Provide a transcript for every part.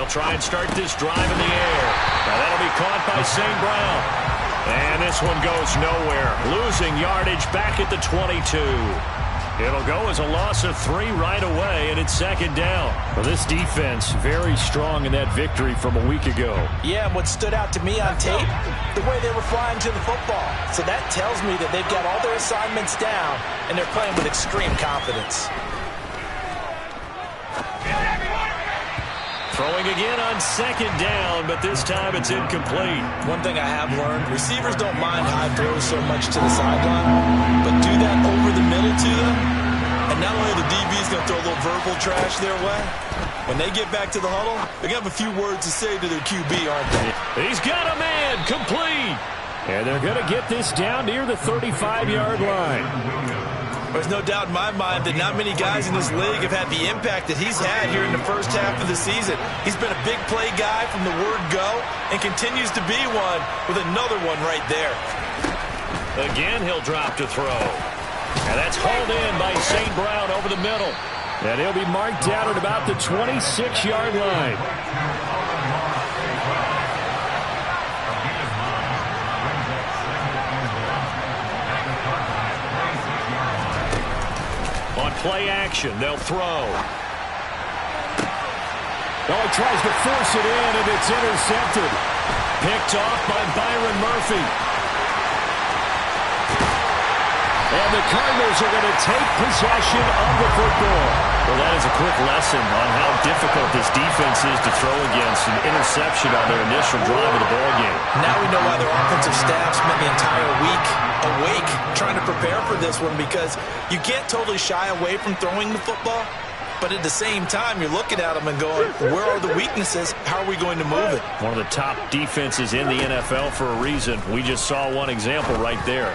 They'll try and start this drive in the air. Now that'll be caught by St. Brown. And this one goes nowhere. Losing yardage back at the 22. It'll go as a loss of 3 right away, and it's second down. Well, this defense very strong in that victory from a week ago. Yeah, and what stood out to me on tape, the way they were flying to the football. So that tells me that they've got all their assignments down, and they're playing with extreme confidence. Throwing again on second down, but this time it's incomplete. One thing I have learned, receivers don't mind high throws so much to the sideline, but do that over the middle to them, and not only are the DBs going to throw a little verbal trash their way, when they get back to the huddle, they're going to have a few words to say to their QB, aren't they? He's got a man, complete. And they're going to get this down near the 35-yard line. There's no doubt in my mind that not many guys in this league have had the impact that he's had here in the first half of the season. He's been a big play guy from the word go and continues to be one with another one right there. Again, he'll drop to throw. And that's hauled in by St. Brown over the middle. And he'll be marked down at about the 26-yard line. On play action, they'll throw. Oh, he tries to force it in, and it's intercepted. Picked off by Byron Murphy. And the Cardinals are going to take possession of the football. Well, that is a quick lesson on how difficult this defense is to throw against. An interception on their initial drive of the ballgame. Now we know why their offensive staff spent the entire week awake trying to prepare for this one, because you can't totally shy away from throwing the football, but at the same time you're looking at them and going, where are the weaknesses? How are we going to move it? One of the top defenses in the NFL for a reason. We just saw one example right there.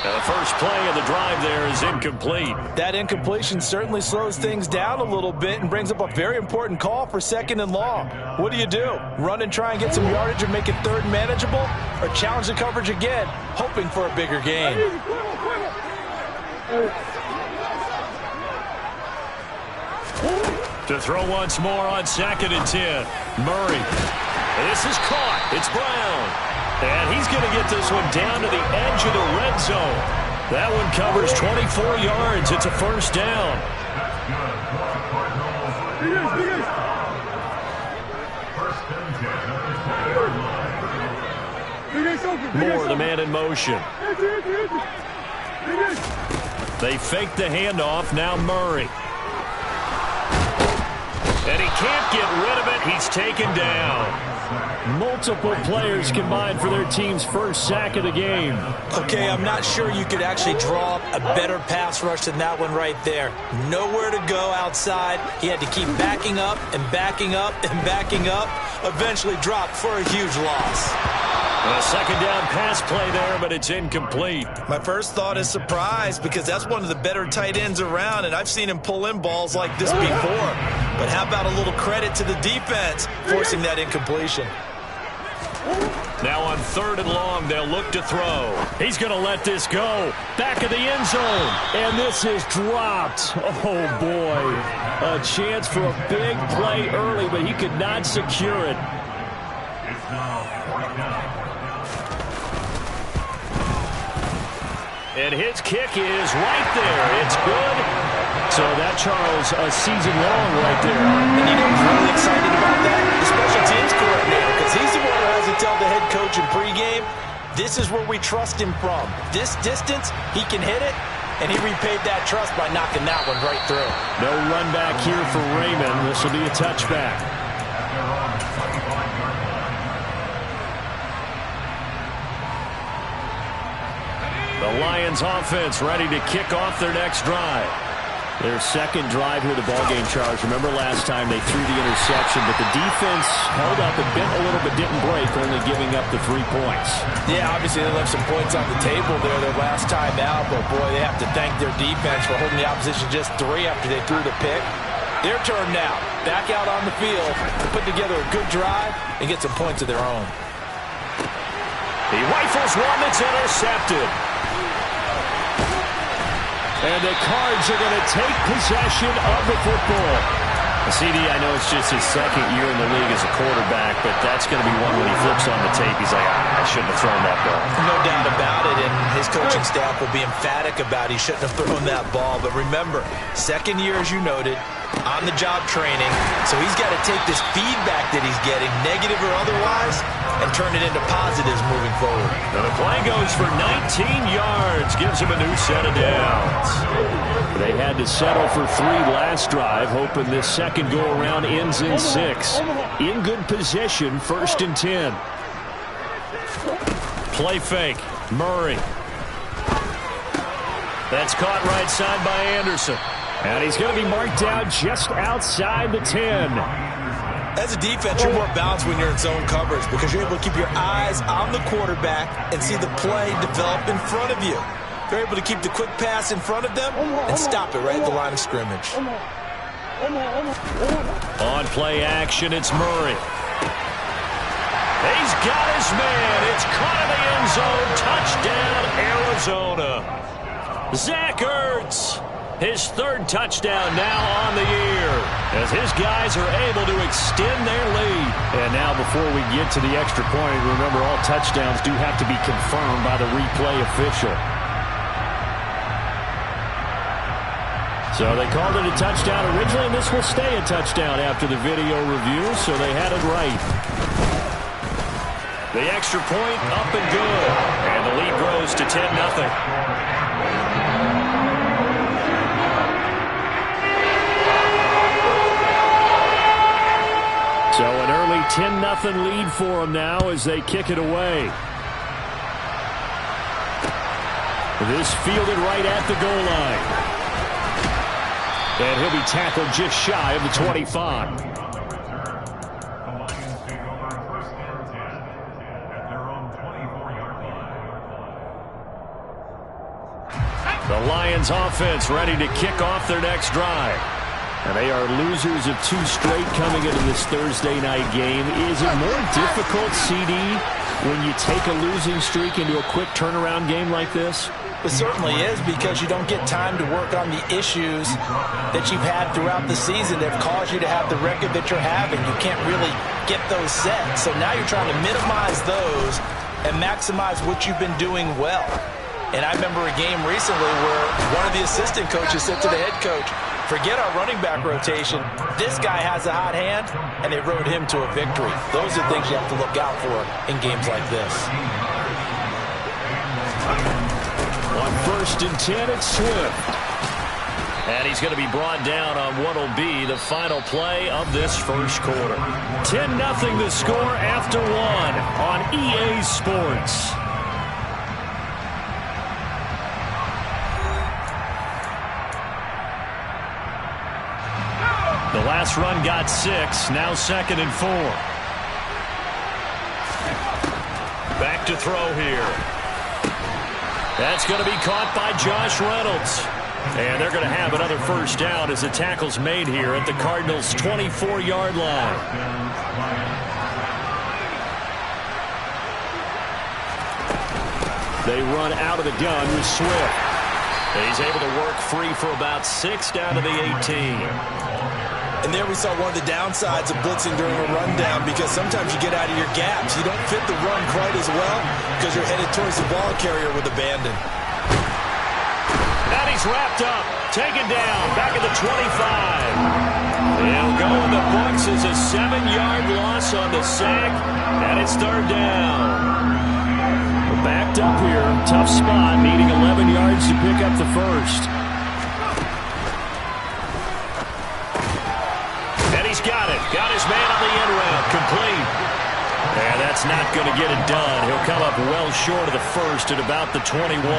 Now the first play of the drive there is incomplete. That incompletion certainly slows things down a little bit and brings up a very important call for second and long. What do you do? Run and try and get some yardage and make it third manageable? Or challenge the coverage again, hoping for a bigger gain? To throw once more on second and 10. Murray. This is caught. It's Brown. And he's going to get this one down to the edge of the red zone. That one covers 24 yards. It's a first down. Moore, the man in motion. They fake the handoff. Now Murray. And he can't get rid of it. He's taken down. Multiple players combined for their team's first sack of the game. Okay, I'm not sure you could actually draw up a better pass rush than that one right there. Nowhere to go outside. He had to keep backing up and backing up and backing up. Eventually dropped for a huge loss. A second down pass play there, but it's incomplete. My first thought is surprise, because that's one of the better tight ends around, and I've seen him pull in balls like this before. But how about a little credit to the defense forcing that incompletion? Now on third and long, they'll look to throw. He's going to let this go. Back of the end zone. And this is dropped. Oh, boy. A chance for a big play early, but he could not secure it. And his kick is right there. It's good. So that, Charles, a season long right there. And you know who's really excited about that? The special teams coordinator, because he's the one who has to tell the head coach in pregame, this is where we trust him from. This distance, he can hit it, and he repaid that trust by knocking that one right through. No run back here for Raymond. This will be a touchback. The Lions offense ready to kick off their next drive. Their second drive here, the ballgame, Charles. Remember last time they threw the interception, but the defense held up and bent a little but didn't break, only giving up the 3 points. Yeah, obviously they left some points on the table there their last time out, but boy, they have to thank their defense for holding the opposition just 3 after they threw the pick. Their turn now. Back out on the field to put together a good drive and get some points of their own. He rifles one that's intercepted. And the Cards are going to take possession of the football. CD, I know it's just his second year in the league as a quarterback, but that's going to be one when he flips on the tape. He's like, I shouldn't have thrown that ball. No doubt about it, and his coaching staff will be emphatic about he shouldn't have thrown that ball. But remember, second year, as you noted, on-the-job training, so he's got to take this feedback that he's getting, negative or otherwise, and turn it into positives moving forward. Now the play goes for 19 yards, gives him a new set of downs. They had to settle for 3 last drive, hoping this second go-around ends in 6. In good position, 1st and 10. Play fake, Murray. That's caught right side by Anderson. And he's going to be marked down just outside the 10. As a defense, you're more balanced when you're in zone coverage because you're able to keep your eyes on the quarterback and see the play develop in front of you. They're able to keep the quick pass in front of them and stop it right at the line of scrimmage. On play action, it's Murray. He's got his man. It's caught in the end zone. Touchdown, Arizona. Zach Ertz. His 3rd touchdown now on the year as his guys are able to extend their lead. And now before we get to the extra point, remember all touchdowns do have to be confirmed by the replay official. So they called it a touchdown originally, and this will stay a touchdown after the video review, so they had it right. The extra point up and good. And the lead grows to 10-0. So an early 10-0 lead for them now as they kick it away. This fielded right at the goal line. And he'll be tackled just shy of the 25. The Lions offense ready to kick off their next drive. And they are losers of 2 straight coming into this Thursday night game. Is it more difficult, CD, when you take a losing streak into a quick turnaround game like this? It certainly is because you don't get time to work on the issues that you've had throughout the season that have caused you to have the record that you're having. You can't really get those set. So now you're trying to minimize those and maximize what you've been doing well. And I remember a game recently where one of the assistant coaches said to the head coach, forget our running back rotation. This guy has a hot hand, and they rode him to a victory. Those are things you have to look out for in games like this. On 1st and 10, it's Swift. And he's going to be brought down on what will be the final play of this first quarter. 10-0 the score after 1 on EA Sports. The last run got 6, now 2nd and 4. Back to throw here. That's going to be caught by Josh Reynolds. And they're going to have another first down as the tackle's made here at the Cardinals' 24-yard line. They run out of the gun with Swift. He's able to work free for about 6 down to the 18. And there we saw one of the downsides of blitzing during a rundown because sometimes you get out of your gaps. You don't fit the run quite as well because you're headed towards the ball carrier with abandon. And he's wrapped up, taken down, back at the 25. He'll go in the books as a 7-yard loss on the sack, and it's 3rd down. We're backed up here, tough spot, needing 11 yards to pick up the first. He's got it. Got his man on the end route. Complete. And that's not going to get it done. He'll come up well short of the first at about the 21.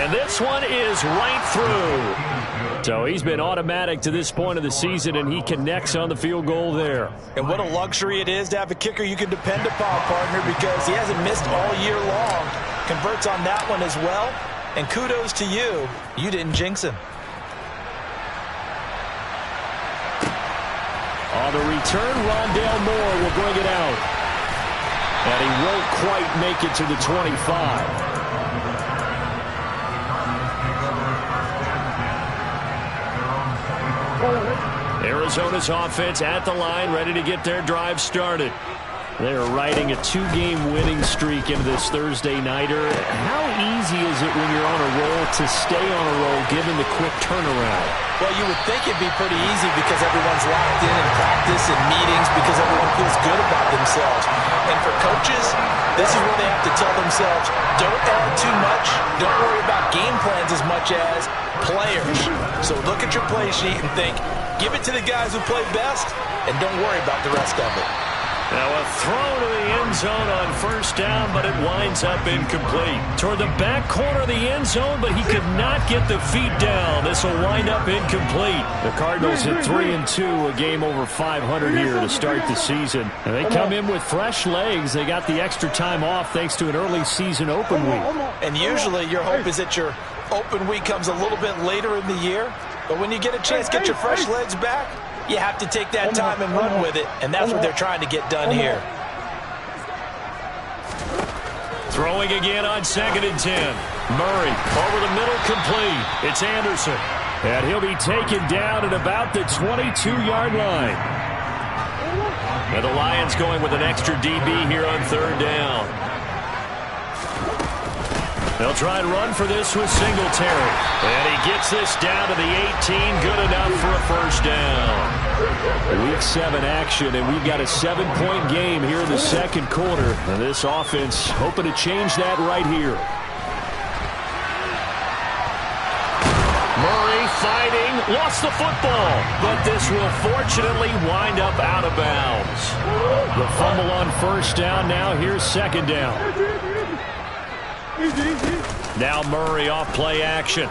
And this one is right through. So he's been automatic to this point of the season, and he connects on the field goal there. And what a luxury it is to have a kicker you can depend upon, partner, because he hasn't missed all year long. Converts on that one as well. And kudos to you. You didn't jinx him. On the return, Rondale Moore will bring it out. And he won't quite make it to the 25. Arizona's offense at the line, ready to get their drive started. They're riding a 2-game winning streak into this Thursday nighter. How easy is it when you're on a roll to stay on a roll given the quick turnaround? Well, you would think it'd be pretty easy because everyone's locked in practice and meetings because everyone feels good about themselves. And for coaches, this is where they have to tell themselves, don't add too much, don't worry about game plans as much as players. So look at your play sheet and think, give it to the guys who play best, and don't worry about the rest of it. Now a throw to the end zone on first down, but it winds up incomplete. Toward the back corner of the end zone, but he could not get the feet down. This will wind up incomplete. The Cardinals at 3-2, a game over 500 here to start the season. And they come in with fresh legs. They got the extra time off thanks to an early season open week. And usually your hope is that your open week comes a little bit later in the year. But when you get a chance to get your fresh legs back, you have to take that time and run with it, and that's what they're trying to get done here. Throwing again on 2nd and 10. Murray over the middle, complete. It's Anderson. And he'll be taken down at about the 22-yard line. And the Lions going with an extra DB here on 3rd down. They'll try and run for this with Singletary. And he gets this down to the 18. Good enough for a first down. Week 7 action, and we've got a 7-point game here in the second quarter. And this offense hoping to change that right here. Murray fighting, lost the football. But this will fortunately wind up out of bounds. The fumble on first down. Now here's 2nd down. Now Murray off play action.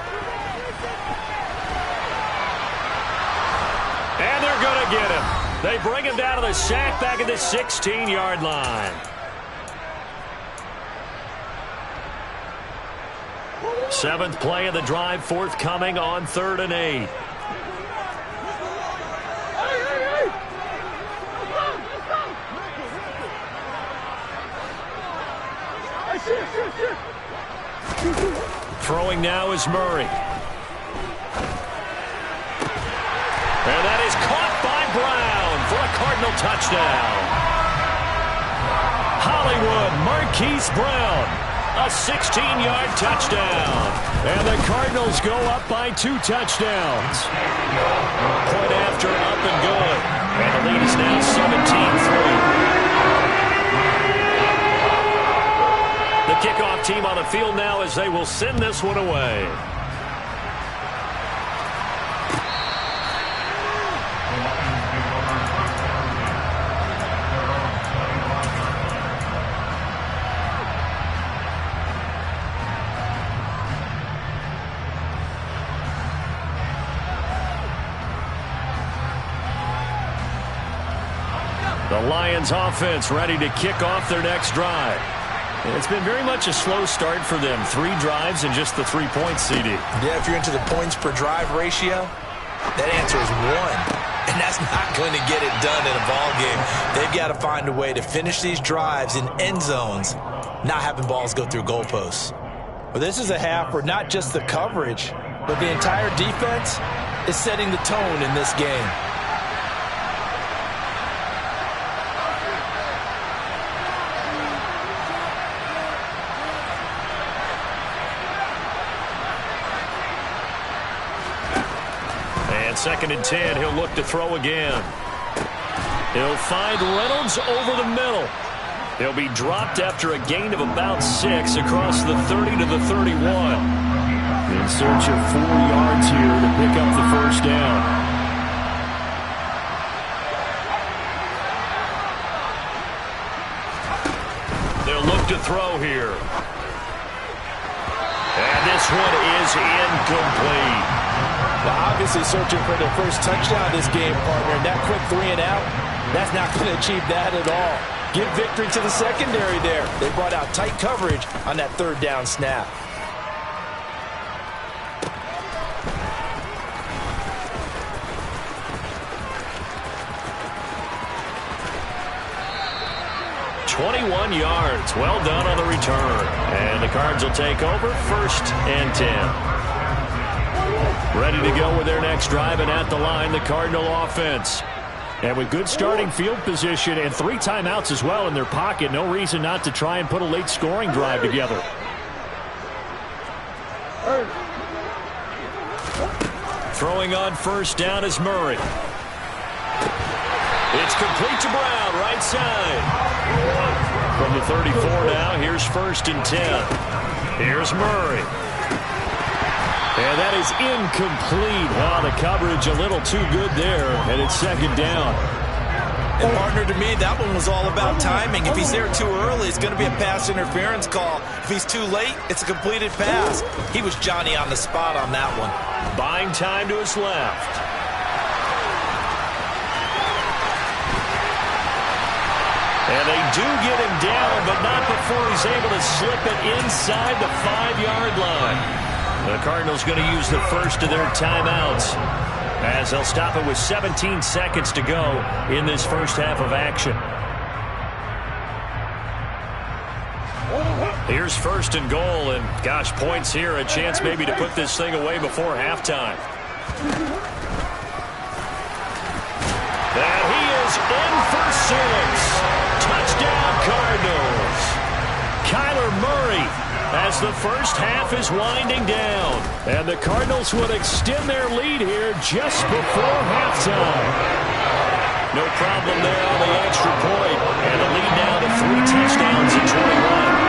And they're going to get him. They bring him down to the sack back at the 16-yard line. Seventh play of the drive forthcoming on 3rd and 8. Throwing now is Murray. And that is caught by Brown for a Cardinal touchdown. Hollywood Marquise Brown, a 16-yard touchdown. And the Cardinals go up by 2 touchdowns. Point after, up and good. And the lead is now 17-3. The kickoff team on the field now as they will send this one away. The Lions offense ready to kick off their next drive. It's been very much a slow start for them. 3 drives and just the 3 points, CD. Yeah, if you're into the points per drive ratio, that answer is 1. And that's not going to get it done in a ball game. They've got to find a way to finish these drives in end zones, not having balls go through goalposts. But this is a half where not just the coverage, but the entire defense is setting the tone in this game. And 2nd and 10, he'll look to throw again. He'll find Reynolds over the middle. He'll be dropped after a gain of about 6 across the 30 to the 31. In search of 4 yards here to pick up the first down. They'll look to throw here. And this one is incomplete. Well, obviously searching for their first touchdown this game, partner. And that quick 3 and out, that's not going to achieve that at all. Give victory to the secondary there. They brought out tight coverage on that 3rd down snap. 21 yards. Well done on the return. And the Cards will take over 1st and 10. Ready to go with their next drive, and at the line, the Cardinal offense. And with good starting field position and 3 timeouts as well in their pocket, no reason not to try and put a late scoring drive together. Throwing on 1st down is Murray. It's complete to Brown, right side. From the 34 now, here's 1st and 10. Here's Murray. And that is incomplete. Oh, the coverage a little too good there, and it's 2nd down. And, partner, to me, that one was all about timing. If he's there too early, it's going to be a pass interference call. If he's too late, it's a completed pass. He was Johnny on the spot on that one. Buying time to his left. And they do get him down, but not before he's able to slip it inside the 5-yard line. The Cardinals going to use the first of their timeouts, as they'll stop it with 17 seconds to go in this first half of action. Here's 1st and goal, and gosh, points here, a chance maybe to put this thing away before halftime. And he is in for 6. Touchdown, Cardinals. Kyler Murray, as the first half is winding down. And the Cardinals will extend their lead here just before halftime. No problem there on the extra point. And the lead now to 3 touchdowns in 21.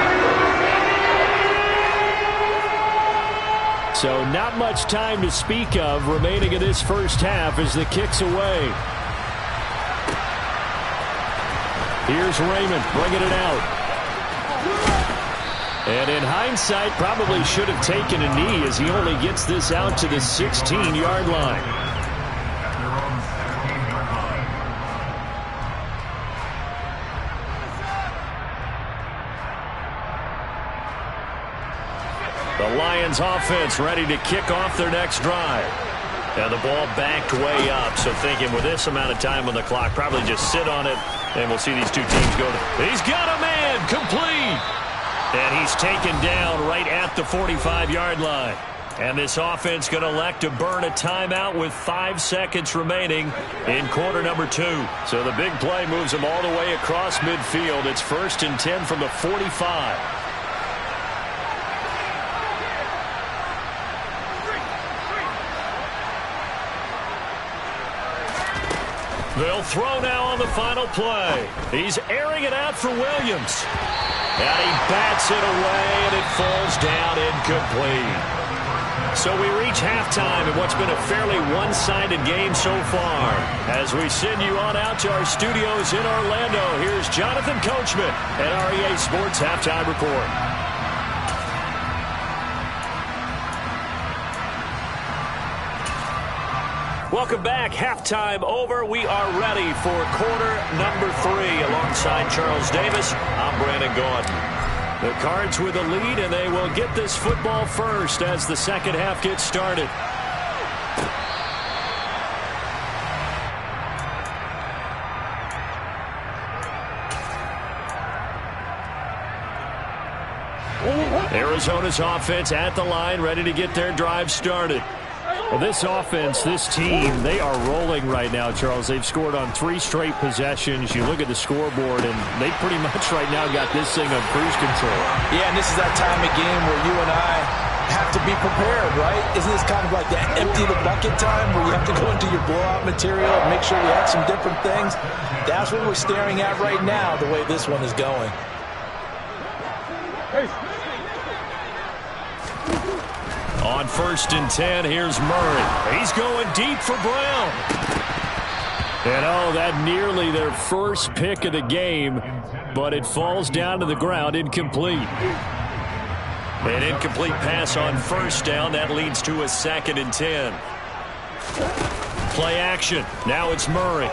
So not much time to speak of remaining in this first half as the kick's away. Here's Raymond bringing it out. And in hindsight, probably should have taken a knee as he only gets this out to the 16-yard line. The Lions offense ready to kick off their next drive. And the ball backed way up, so thinking with this amount of time on the clock, probably just sit on it, and we'll see these two teams go to. He's got a man, complete! And he's taken down right at the 45-yard line. And this offense going to elect to burn a timeout with 5 seconds remaining in quarter number 2. So the big play moves them all the way across midfield. It's 1st and 10 from the 45. They'll throw now on the final play. He's airing it out for Williams. And he bats it away, and it falls down incomplete. So we reach halftime in what's been a fairly one-sided game so far. As we send you on out to our studios in Orlando, here's Jonathan Coachman at REA Sports Halftime Report. Welcome back. Halftime over. We are ready for quarter number 3. Alongside Charles Davis, I'm Brandon Gaudin. The Cards with a lead, and they will get this football first as the second half gets started. Arizona's offense at the line, ready to get their drive started. Well, this offense, this team, they are rolling right now, Charles. They've scored on 3 straight possessions. You look at the scoreboard, and they pretty much right now got this thing on cruise control. Yeah, and this is that time of game where you and I have to be prepared, right? Isn't this kind of like that empty the bucket time where you have to go into your blowout material and make sure you have some different things? That's what we're staring at right now, the way this one is going. Hey. On 1st and 10, here's Murray. He's going deep for Brown. And oh, that nearly their first pick of the game, but it falls down to the ground, incomplete. An incomplete pass on 1st down. That leads to a 2nd and 10. Play action. Now it's Murray.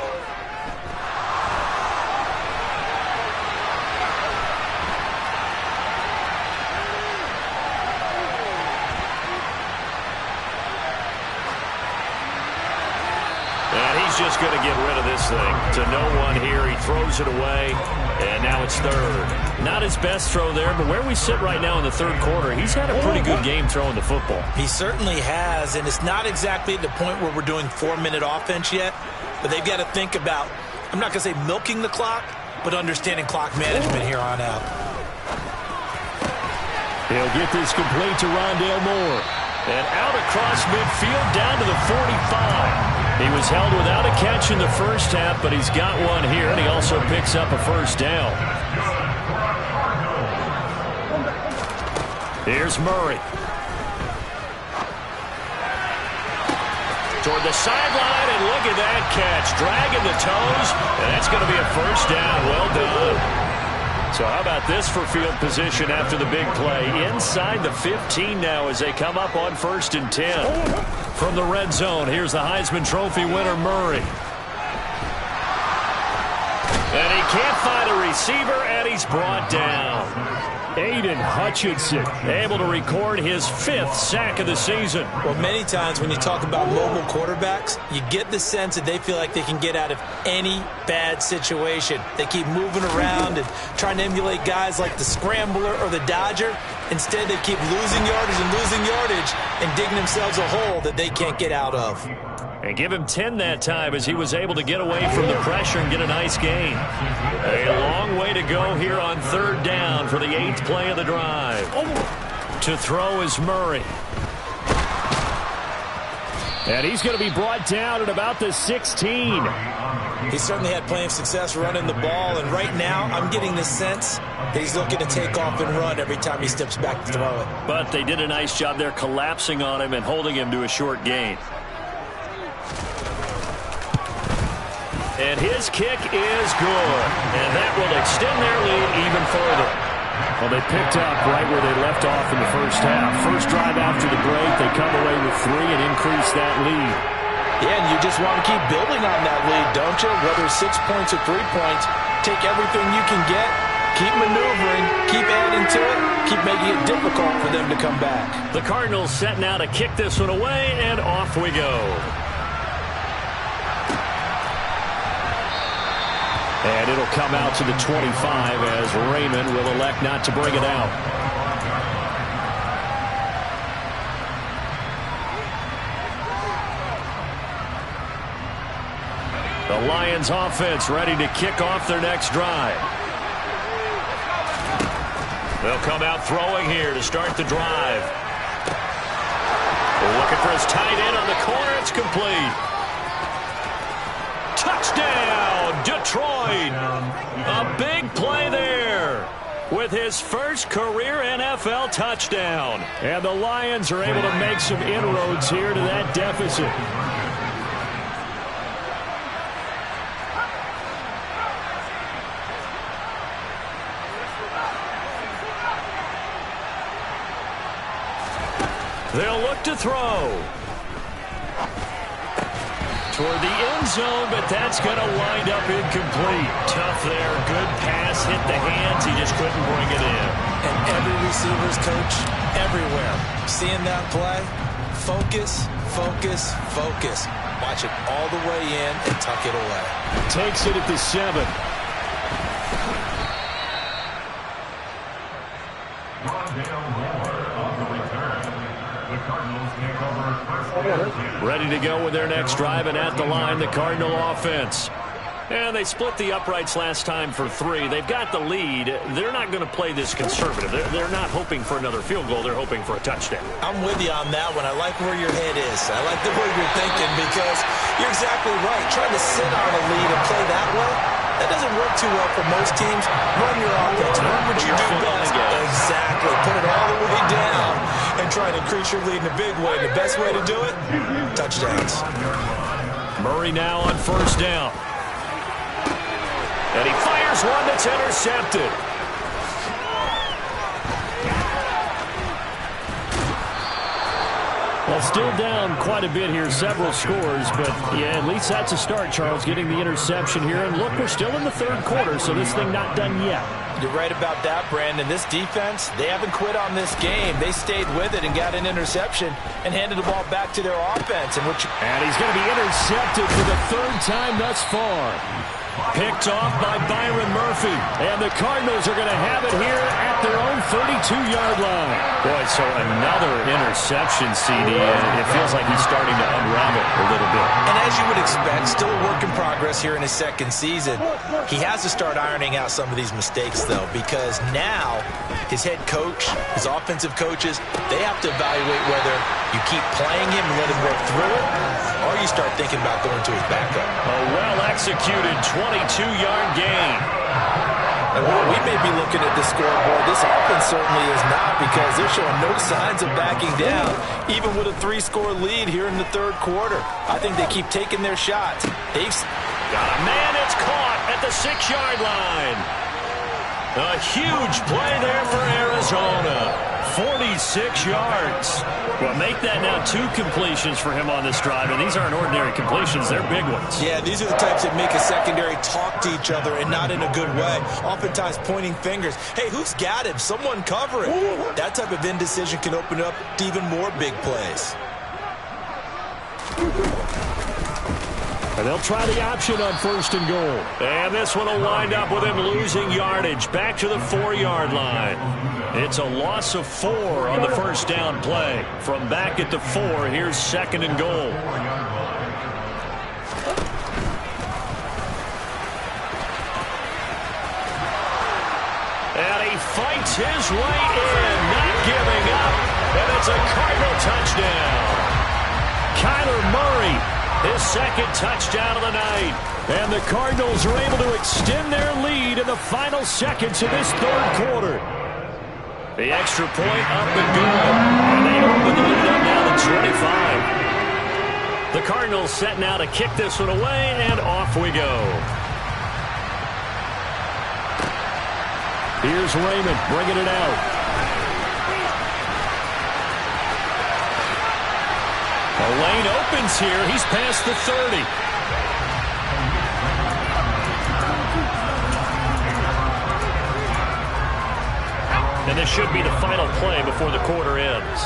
just going to get rid of this thing. To no one here. He throws it away, and now it's third. Not his best throw there, but where we sit right now in the third quarter, he's had a pretty good game throwing the football. He certainly has, and it's not exactly at the point where we're doing 4-minute offense yet, but they've got to think about, I'm not going to say milking the clock, but understanding clock management here on out. He'll get this complete to Rondale Moore. And out across midfield down to the 45. He was held without a catch in the first half, but he's got one here, and he also picks up a first down. Here's Murray. Toward the sideline, and look at that catch. Dragging the toes, and that's going to be a first down. Well done. So how about this for field position after the big play? Inside the 15 now as they come up on 1st and 10. From the red zone, here's the Heisman Trophy winner, Murray. And he can't find a receiver, and he's brought down. Aiden Hutchinson able to record his 5th sack of the season. Well, many times when you talk about mobile quarterbacks, you get the sense that they feel like they can get out of any bad situation. They keep moving around and trying to emulate guys like the Scrambler or the Dodger. Instead, they keep losing yardage and digging themselves a hole that they can't get out of. And give him 10 that time as he was able to get away from the pressure and get a nice gain. A long way to go here on 3rd down for the 8th play of the drive. To throw is Murray. And he's going to be brought down at about the 16. He certainly had plenty of success running the ball, and right now I'm getting the sense that he's looking to take off and run every time he steps back to throw it. But they did a nice job there collapsing on him and holding him to a short gain. And his kick is good. And that will extend their lead even further. Well, they picked up right where they left off in the first half. First drive after the break, they come away with 3 and increase that lead. Yeah, and you just want to keep building on that lead, don't you? Whether it's 6 points or 3 points, take everything you can get, keep maneuvering, keep adding to it, keep making it difficult for them to come back. The Cardinals set now to kick this one away, and off we go. And it'll come out to the 25 as Raymond will elect not to bring it out. The Lions offense ready to kick off their next drive. They'll come out throwing here to start the drive. Looking for his tight end on the corner. It's complete. Touchdown, Detroit. A big play there with his first career NFL touchdown. And the Lions are able to make some inroads here to that deficit. They'll look to throw. Toward the end zone, but that's going to wind up incomplete. Tough there. Good pass. Hit the hands. He just couldn't bring it in. And every receiver's coach everywhere. Seeing that play, focus, focus, focus. Watch it all the way in and tuck it away. Takes it at the 7. Ready to go with their next drive, and at the line, the Cardinal offense. And they split the uprights last time for 3. They've got the lead. They're not going to play this conservative. They're not hoping for another field goal. They're hoping for a touchdown. I'm with you on that one. I like where your head is. I like the way you're thinking because you're exactly right. Trying to sit on a lead and play that way, that doesn't work too well for most teams. Run your offense. Run what you do best. Exactly. Put it all the way down and try to increase your lead in a big way. The best way to do it, touchdowns. Murray now on first down. And he fires one that's intercepted. Well, Still down quite a bit here, several scores, but yeah, at least that's a start, Charles, getting the interception here. And look, we're still in the third quarter, so this thing not done yet. You're right about that, Brandon. This defense, they haven't quit on this game. They stayed with it and got an interception and handed the ball back to their offense. And he's going to be intercepted for the third time thus far. Picked off by Byron Murphy. And the Cardinals are going to have it here at their own 32-yard line. Boy, so another interception, CD. It feels like he's starting to unravel a little bit. And as you would expect, still a work in progress here in his second season. He has to start ironing out some of these mistakes, though, because now his head coach, his offensive coaches, they have to evaluate whether you keep playing him and let him work through it, or you start thinking about going to his backup. A well-executed 22-yard gain. And while we may be looking at the scoreboard, this offense certainly is not, because they're showing no signs of backing down, even with a 3-score lead here in the third quarter. I think they keep taking their shots. They've got a man. It's caught at the 6-yard line. A huge play there for Arizona. 46 yards. Well, make that now 2 completions for him on this drive, and these aren't ordinary completions. They're big ones. Yeah, these are the types that make a secondary talk to each other, and not in a good way. Oftentimes pointing fingers. Hey, who's got him? Someone cover it. That type of indecision can open up to even more big plays. And they'll try the option on 1st and goal. And this one will wind up with him losing yardage back to the 4-yard line. It's a loss of 4 on the first down play. From back at the 4, here's 2nd and goal. And he fights his way in, not giving up. And it's a Cardinal touchdown. Kyler Murray, his 2nd touchdown of the night. And the Cardinals are able to extend their lead in the final seconds of this third quarter. The extra point up and good. And they open the lead up now to 25. The Cardinals set now to kick this one away, and off we go. Here's Raymond bringing it out. The lane opens here. He's past the 30. And this should be the final play before the quarter ends.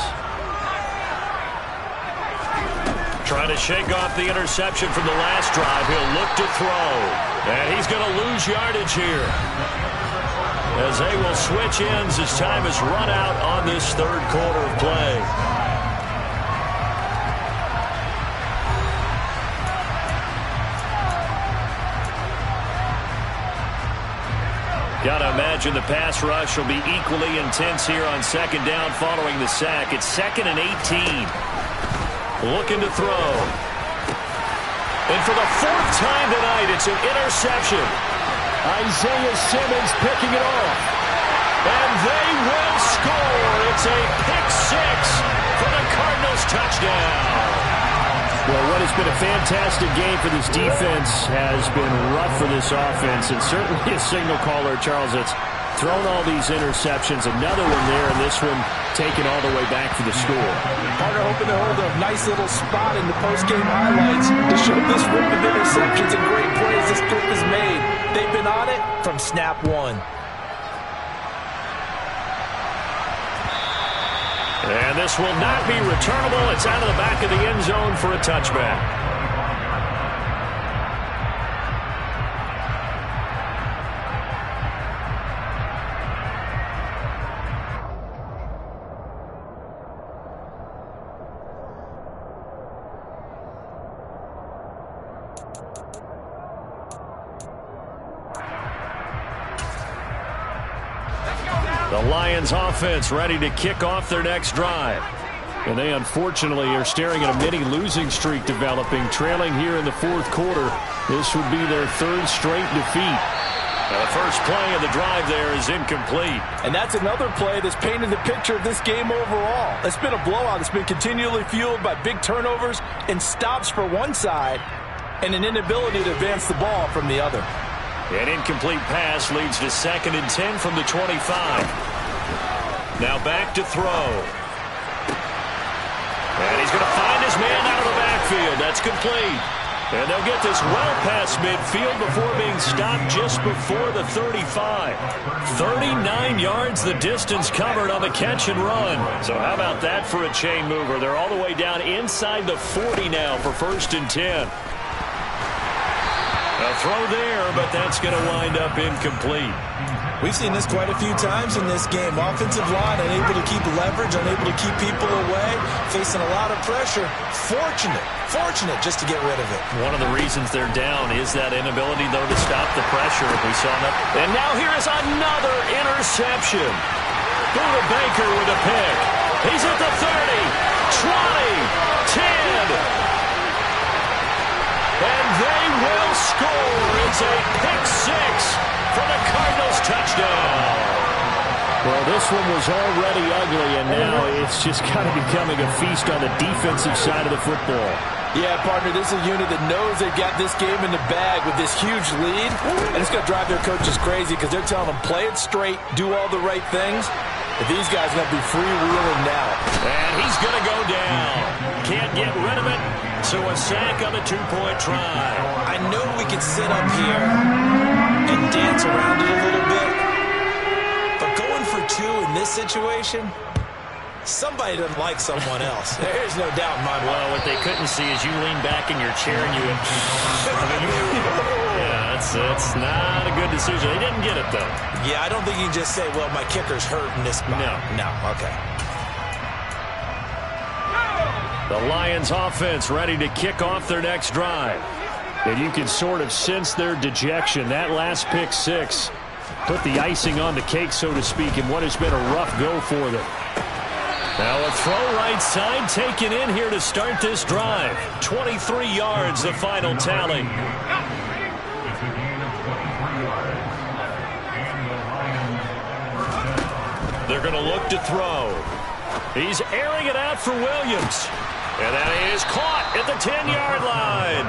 Trying to shake off the interception from the last drive. He'll look to throw. And he's going to lose yardage here, as they will switch ends as time has run out on this third quarter of play. Got to imagine the pass rush will be equally intense here on 2nd down following the sack. It's 2nd and 18. Looking to throw. And for the 4th time tonight, it's an interception. Isaiah Simmons picking it off. And they will score. It's a pick 6 for the Cardinals touchdown. Well, what has been a fantastic game for this defense has been rough for this offense, and certainly a signal caller, Charles, that's thrown all these interceptions. Another one there, and this one taken all the way back for the score. Partner hoping to hold a nice little spot in the post-game highlights to show this rip of interceptions and great plays this group has made. They've been on it from snap 1. And this will not be returnable. It's out of the back of the end zone for a touchback. The Lions offense ready to kick off their next drive. And they unfortunately are staring at a mini losing streak developing, trailing here in the 4th quarter. This would be their 3rd straight defeat. The first play of the drive there is incomplete. And that's another play that's painted the picture of this game overall. It's been a blowout. It's been continually fueled by big turnovers and stops for one side and an inability to advance the ball from the other. An incomplete pass leads to 2nd and 10 from the 25. Now back to throw. And he's going to find his man out of the backfield. That's complete. And they'll get this well past midfield before being stopped just before the 35. 39 yards the distance covered on the catch and run. So how about that for a chain mover? They're all the way down inside the 40 now for 1st and 10. A throw there, but that's going to wind up incomplete. We've seen this quite a few times in this game. Offensive line unable to keep leverage, unable to keep people away, facing a lot of pressure. Fortunate just to get rid of it. One of the reasons they're down is that inability, though, to stop the pressure. We saw that. And now here is another interception. Buda Baker with a pick. He's at the 30, 20, 10. And they will score. It's a pick six for the Cardinals touchdown. Well, this one was already ugly, and now it's just kind of becoming a feast on the defensive side of the football. Yeah, partner, this is a unit that knows they've got this game in the bag with this huge lead, and it's going to drive their coaches crazy because they're telling them, play it straight, do all the right things. But these guys are going to be freewheeling now. And he's going to go down. Can't get rid of it, so a sack on the two-point try. I know we could sit up here and dance around it a little bit, but going for two in this situation, somebody doesn't like someone else. There's no doubt in my mind. Well, what they couldn't see is you lean back in your chair and you went, yeah, that's not a good decision. They didn't get it, though. Yeah, I don't think you can just say, well, my kicker's hurt in this spot. No, okay. The Lions offense ready to kick off their next drive. And you can sort of sense their dejection. That last pick six put the icing on the cake, so to speak, in what has been a rough go for them. Now a throw right side taken in here to start this drive. 23 yards, the final tally. They're going to look to throw. He's airing it out for Williams. And that is caught at the 10-yard line.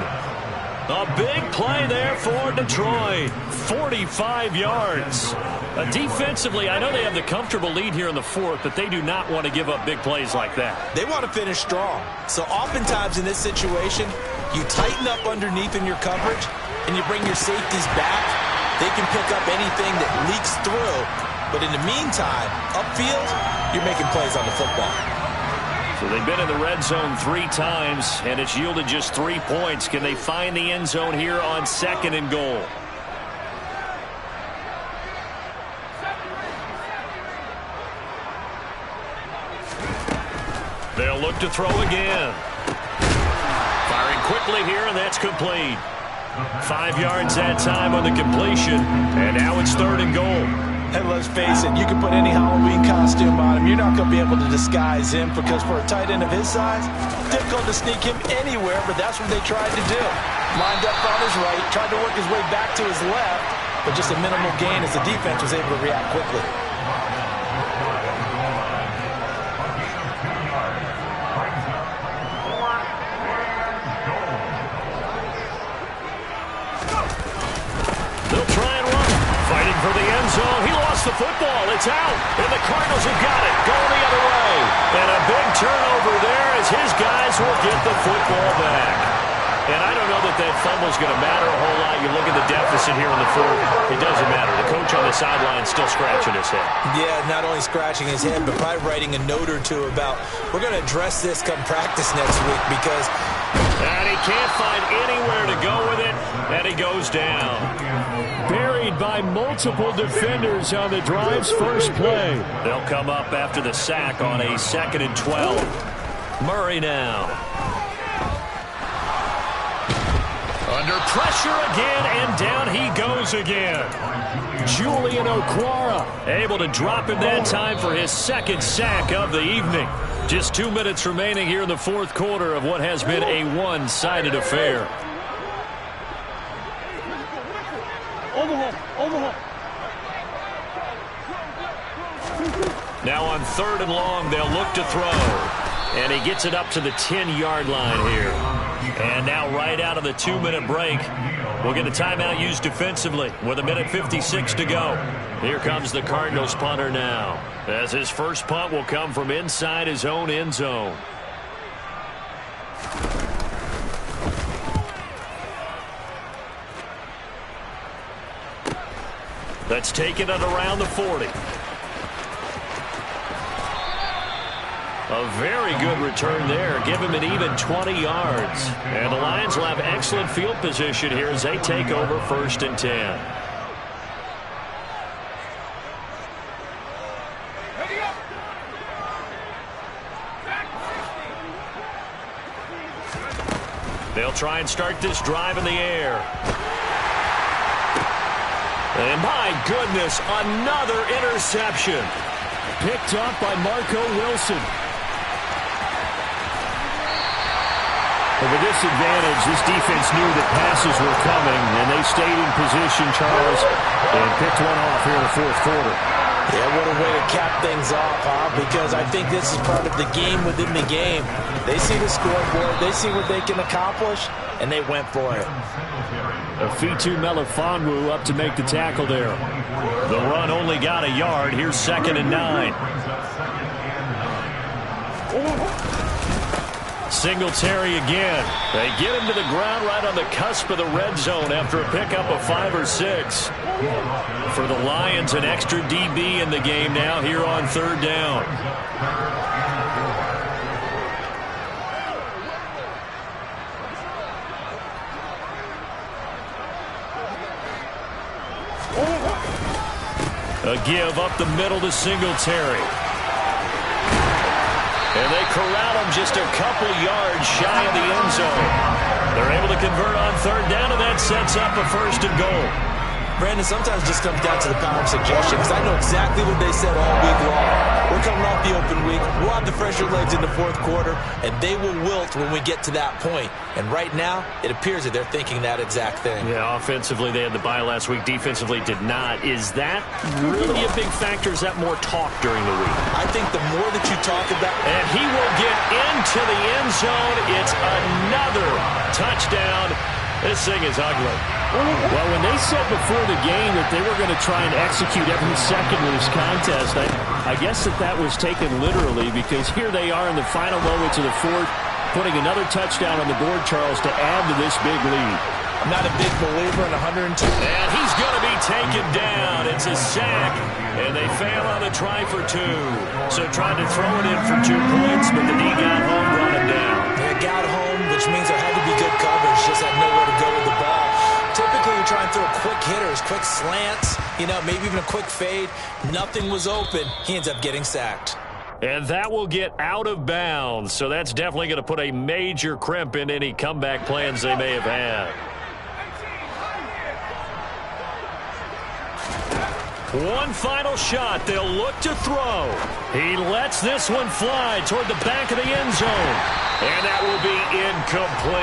A big play there for Detroit. 45 yards. Defensively, I know they have the comfortable lead here in the fourth, but they do not want to give up big plays like that. They want to finish strong. So oftentimes in this situation, you tighten up underneath in your coverage, and you bring your safeties back. They can pick up anything that leaks through. But in the meantime, upfield, you're making plays on the football. So they've been in the red zone 3 times, and it's yielded just 3 points. Can they find the end zone here on 2nd and goal? They'll look to throw again. Firing quickly here, and that's complete. 5 yards that time on the completion, and now it's 3rd and goal. And let's face it, you can put any Halloween costume on him. You're not going to be able to disguise him because for a tight end of his size, difficult to sneak him anywhere, but that's what they tried to do. Lined up on his right, tried to work his way back to his left, but just a minimal gain as the defense was able to react quickly. They'll try and run. Fighting for the end zone. He lost the football. It's out. And the Cardinals have got it. Going the other way. And a big turnover there as his guys will get the football back. And I don't know that that fumble's going to matter a whole lot. You look at the deficit here in the fourth. It doesn't matter. The coach on the sideline still scratching his head. Yeah, not only scratching his head, but probably writing a note or two about, we're going to address this come practice next week because... And he can't find anywhere to go with it, and he goes down. Buried by multiple defenders on the drive's first play. They'll come up after the sack on a 2nd and 12. Murray now. Under pressure again, and down he goes again. Julian Okwara able to drop him that time for his 2nd sack of the evening. Just 2 minutes remaining here in the fourth quarter of what has been a one-sided affair. Now on 3rd and long, they'll look to throw. And he gets it up to the 10-yard line here. And now right out of the 2-minute break, we'll get a timeout used defensively with 1:56 to go. Here comes the Cardinals punter now, as his first punt will come from inside his own end zone. That's taken it around the 40. A very good return there. Give him an even 20 yards. And the Lions will have excellent field position here as they take over 1st and 10. They'll try and start this drive in the air. And my goodness, another interception. Picked up by Marco Wilson. With this advantage, this defense knew that passes were coming, and they stayed in position, Charles, and picked one off here in the 4th quarter. Yeah, what a way to cap things off, huh? Because I think this is part of the game within the game. They see the scoreboard, they see what they can accomplish, and they went for it. Afitu Melifonwu up to make the tackle there. The run only got a yard. Here's 2nd and 9. Singletary again. They get him to the ground right on the cusp of the red zone after a pickup of 5 or 6. For the Lions, an extra DB in the game now here on 3rd down. A give up the middle to Singletary. And they corral him just a couple yards shy of the end zone. They're able to convert on 3rd down, and that sets up a 1st and goal. Brandon, sometimes it just comes down to the power of suggestion, because I know exactly what they said all week long. We're coming off the open week. We'll have the fresher legs in the 4th quarter, and they will wilt when we get to that point. And right now, it appears that they're thinking that exact thing. Yeah, offensively, they had the bye last week. Defensively, did not. Is that really a big factor? Is that more talk during the week? I think the more that you talk about... And he will get into the end zone. It's another touchdown. This thing is ugly. Well, when they said before the game that they were going to try and execute every second of this contest, I guess that was taken literally, because here they are in the final moments of the 4th, putting another touchdown on the board, Charles, to add to this big lead. I'm not a big believer in 102. And he's going to be taken down. It's a sack, and they fail on the try for 2. So tried to throw it in for 2 points, but the D got home, brought him down. They got home, which means there had to be good coverage, just had nowhere to go with the ball. Typically, we try and throw quick hitters, quick slants, maybe even a quick fade. Nothing was open. He ends up getting sacked. And that will get out of bounds. So that's definitely going to put a major crimp in any comeback plans they may have had. One final shot. They'll look to throw. He lets this one fly toward the back of the end zone. And that will be incomplete.